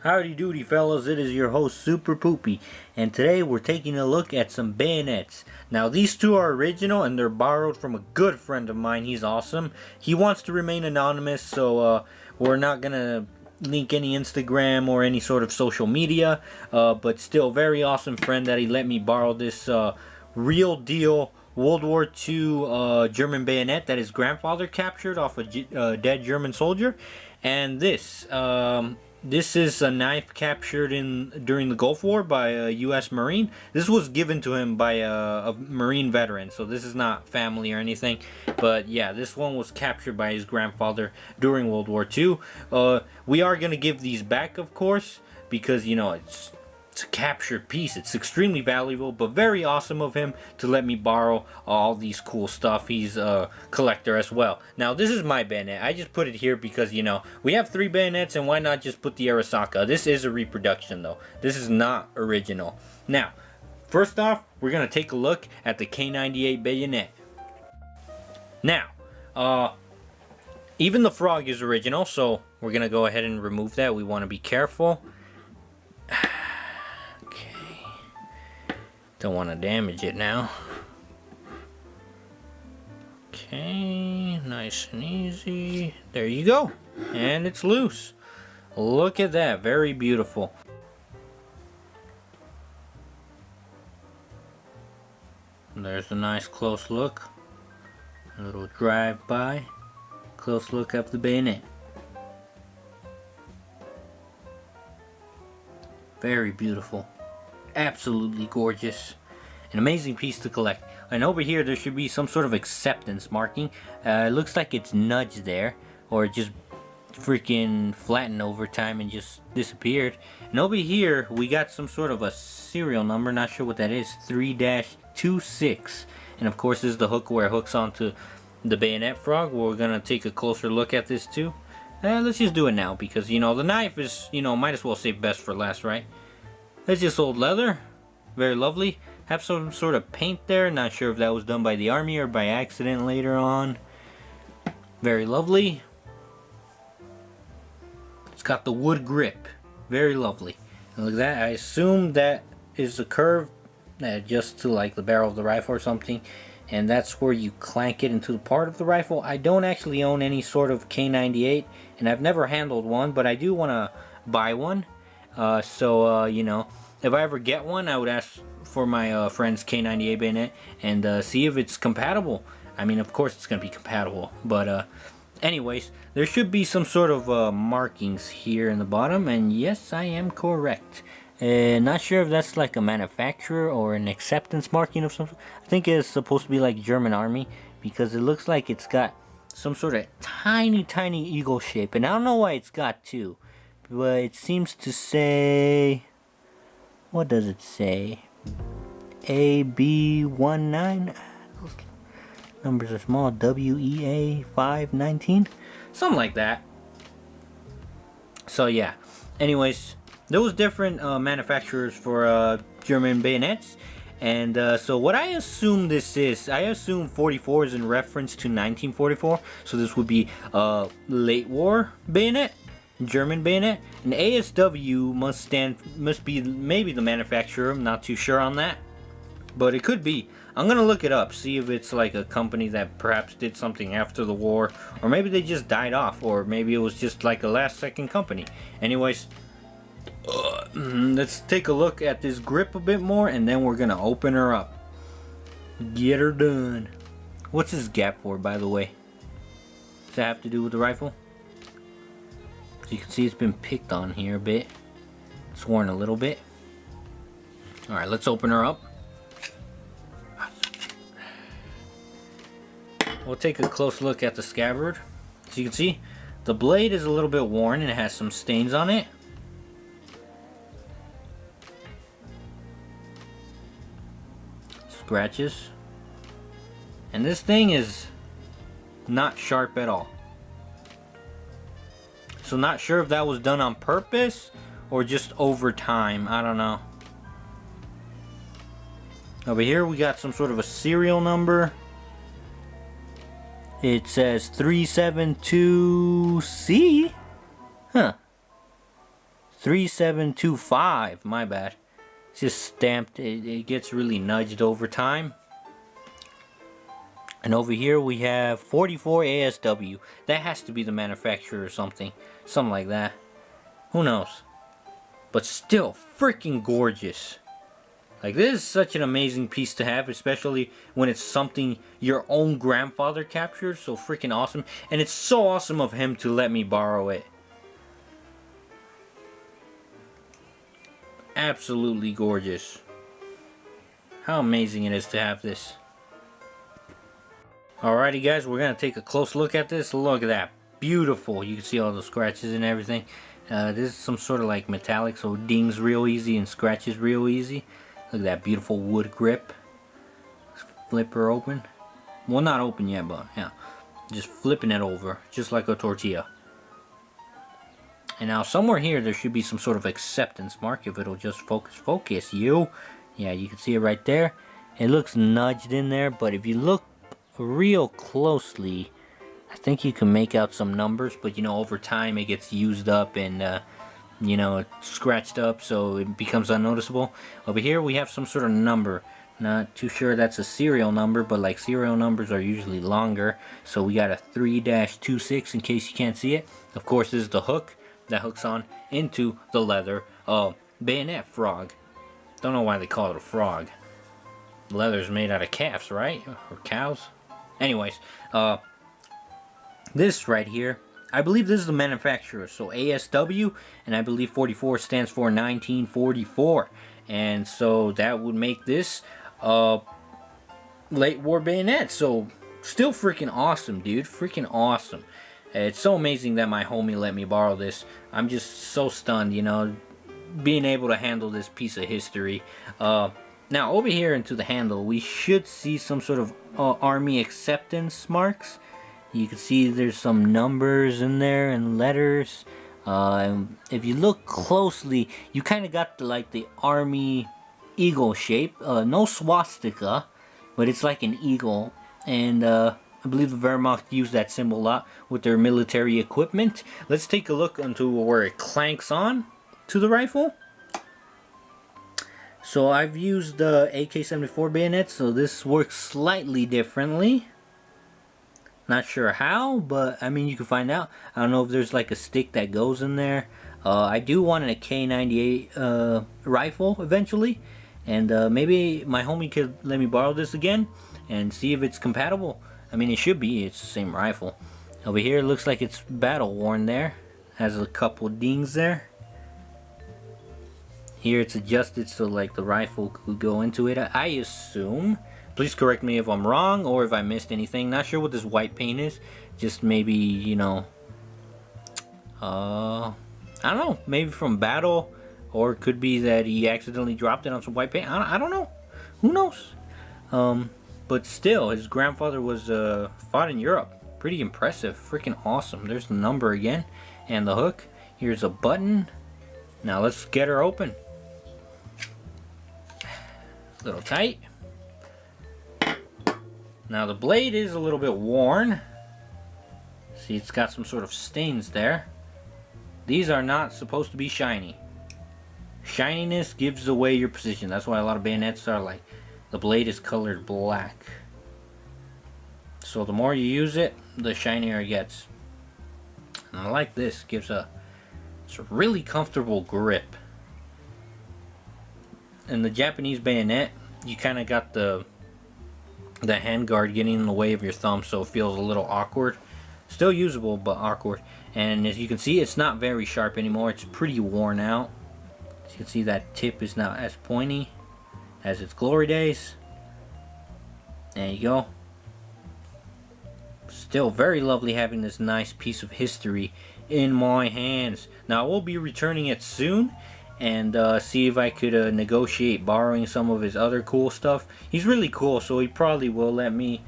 Howdy doody fellas, it is your host Super Poopy, and today we're taking a look at some bayonets. Now these two are original and they're borrowed from a good friend of mine. He's awesome. He wants to remain anonymous, so we're not gonna link any Instagram or any sort of social media, but still very awesome friend that he let me borrow this real deal World War II German bayonet that his grandfather captured off a dead German soldier. And this is a knife captured during the Gulf War by a U.S. Marine. This was given to him by a Marine veteran, so this is not family or anything. But yeah, this one was captured by his grandfather during World War II. We are going to give these back, of course, because, you know, it's a captured piece. It's extremely valuable, but very awesome of him to let me borrow all these cool stuff. He's a collector as well. Now this is my bayonet. I just put it here because, you know, we have 3 bayonets, and why not just put the Arasaka? This is a reproduction though. This is not original. Now, first off, we're gonna take a look at the K98 bayonet. Now, even the frog is original, so we're gonna go ahead and remove that. We want to be careful. Don't want to damage it now. Okay, nice and easy. There you go. And it's loose. Look at that. Very beautiful. There's a nice close look. A little drive-by. Close look of the bayonet. Very beautiful. Absolutely gorgeous. An amazing piece to collect. And over here there should be some sort of acceptance marking. It looks like it's nudged there, or it just freaking flattened over time and just disappeared. And over here we got some sort of a serial number, not sure what that is, 3-26. And of course this is the hook where it hooks onto the bayonet frog. We're gonna take a closer look at this too. Let's just do it now because, you know, the knife is, you know, might as well save best for last, right? It's just old leather. Very lovely. Have some sort of paint there. Not sure if that was done by the army or by accident later on. Very lovely. It's got the wood grip. Very lovely. And look at that. I assume that is a curve just to like the barrel of the rifle or something. And that's where you clank it into the part of the rifle. I don't actually own any sort of K98. And I've never handled one. But I do want to buy one. You know, if I ever get one, I would ask for my friend's K98 bayonet and see if it's compatible. I mean, of course it's going to be compatible, but anyways, there should be some sort of markings here in the bottom, and yes, I am correct. Not sure if that's like a manufacturer or an acceptance marking of some sort. I think it's supposed to be like German Army, because it looks like it's got some sort of tiny eagle shape, and I don't know why it's got 2. But it seems to say, what does it say? AB19. Those numbers are small. WEA 519, something like that. So yeah. Anyways, those different manufacturers for German bayonets. And so what I assume this is, I assume 44 is in reference to 1944. So this would be a late war bayonet. German bayonet. And ASW must be maybe the manufacturer. I'm not too sure on that, but it could be. I'm gonna look it up, see if it's like a company that perhaps did something after the war, or maybe they just died off, or maybe it was just like a last second company. Anyways, let's take a look at this grip a bit more, and then we're gonna open her up, get her done. What's this gap for, by the way? Does that have to do with the rifle? So you can see it's been picked on here a bit. It's worn a little bit. Alright, let's open her up. We'll take a close look at the scabbard. So you can see the blade is a little bit worn and it has some stains on it. Scratches. And this thing is not sharp at all. So not sure if that was done on purpose or just over time. I don't know. Over here we got some sort of a serial number. It says 372C. Huh. 3725, my bad. It's just stamped, it gets really nudged over time. And over here we have 44 ASW. That has to be the manufacturer or something. Something like that. Who knows? But still, freaking gorgeous. Like, this is such an amazing piece to have, especially when it's something your own grandfather captured. So freaking awesome. And it's so awesome of him to let me borrow it. Absolutely gorgeous. How amazing it is to have this. Alrighty guys, we're going to take a close look at this. Look at that. Beautiful. You can see all the scratches and everything. This is some sort of like metallic, so it dings real easy and scratches real easy. Look at that beautiful wood grip. Flip her open. Well, not open yet, but yeah. Just flipping it over, just like a tortilla. And now somewhere here there should be some sort of acceptance mark. If it'll just focus you. Yeah, you can see it right there. It looks nudged in there, but if you look real closely, I think you can make out some numbers, but you know, over time it gets used up and you know, it's scratched up, so it becomes unnoticeable. Over here we have some sort of number. Not too sure that's a serial number, but like serial numbers are usually longer. So we got a 3-26 in case you can't see it. Of course, this is the hook that hooks on into the leather bayonet frog. Don't know why they call it a frog. Leather's made out of calves, right? Or cows? Anyways, this right here, I believe this is the manufacturer, so ASW, and I believe 44 stands for 1944, and so that would make this late war bayonet. So still freaking awesome, dude. Freaking awesome. It's so amazing that my homie let me borrow this. I'm just so stunned, you know, being able to handle this piece of history. Now over here into the handle, we should see some sort of army acceptance marks. You can see there's some numbers in there and letters. And if you look closely, you kind of got the army eagle shape. No swastika, but it's like an eagle. And I believe the Wehrmacht used that symbol a lot with their military equipment. Let's take a look into where it clanks on to the rifle. So I've used the AK-74 bayonet, so this works slightly differently. Not sure how, but I mean, you can find out. I don't know if there's like a stick that goes in there. I do want a K98 rifle eventually, and maybe my homie could let me borrow this again and see if it's compatible. I mean, it should be. It's the same rifle. Over here, it looks like it's battle worn there. Has a couple dings there. Here it's adjusted so like the rifle could go into it, I assume. Please correct me if I'm wrong or if I missed anything. Not sure what this white paint is. Just maybe, you know, I don't know. Maybe from battle, or it could be that he accidentally dropped it on some white paint. I don't know. Who knows? But still, his grandfather was fought in Europe. Pretty impressive. Freaking awesome. There's the number again and the hook. Here's a button. Now let's get her open. A little tight. Now the blade is a little bit worn. See, it's got some sort of stains there. These are not supposed to be shiny. Shininess gives away your position. That's why a lot of bayonets are like, the blade is colored black. So the more you use it, the shinier it gets. And I like this. Gives it's a really comfortable grip. In the Japanese bayonet, you kind of got the handguard getting in the way of your thumb, so it feels a little awkward. Still usable, but awkward. And as you can see, it's not very sharp anymore. It's pretty worn out. As you can see, that tip is not as pointy as its glory days. There you go. Still very lovely having this nice piece of history in my hands. Now I will be returning it soon and see if I could negotiate borrowing some of his other cool stuff. He's really cool, so he probably will let me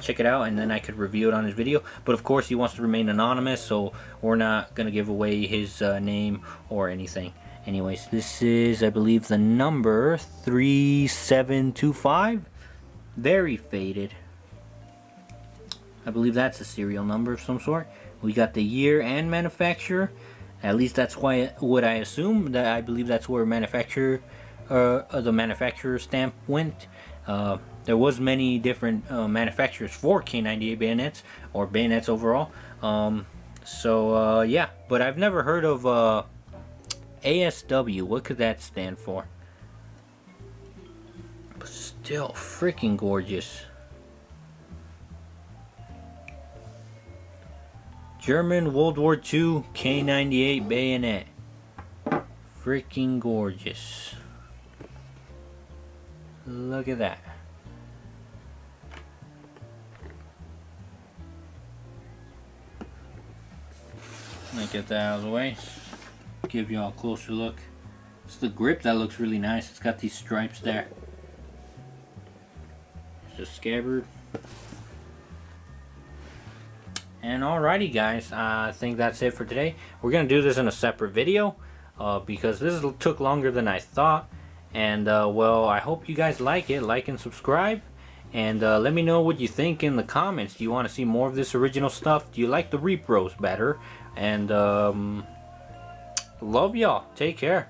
check it out, and then I could review it on his video. But of course he wants to remain anonymous, so we're not gonna give away his name or anything. Anyways, this is, I believe, the number 3725. Very faded. I believe that's a serial number of some sort. We got the year and manufacturer. At least that's what I assume. That I believe that's where the manufacturer stamp went. There was many different manufacturers for K98 bayonets, or bayonets overall. Yeah, but I've never heard of ASW. What could that stand for? But still freaking gorgeous. German World War II K98 bayonet. Freaking gorgeous. Look at that. Let me get that out of the way. Give y'all a closer look. It's the grip that looks really nice. It's got these stripes there. It's a scabbard. And alrighty guys, I think that's it for today. We're going to do this in a separate video because this took longer than I thought. And well, I hope you guys like it. Like and subscribe. And let me know what you think in the comments. Do you want to see more of this original stuff? Do you like the repros better? And love y'all. Take care.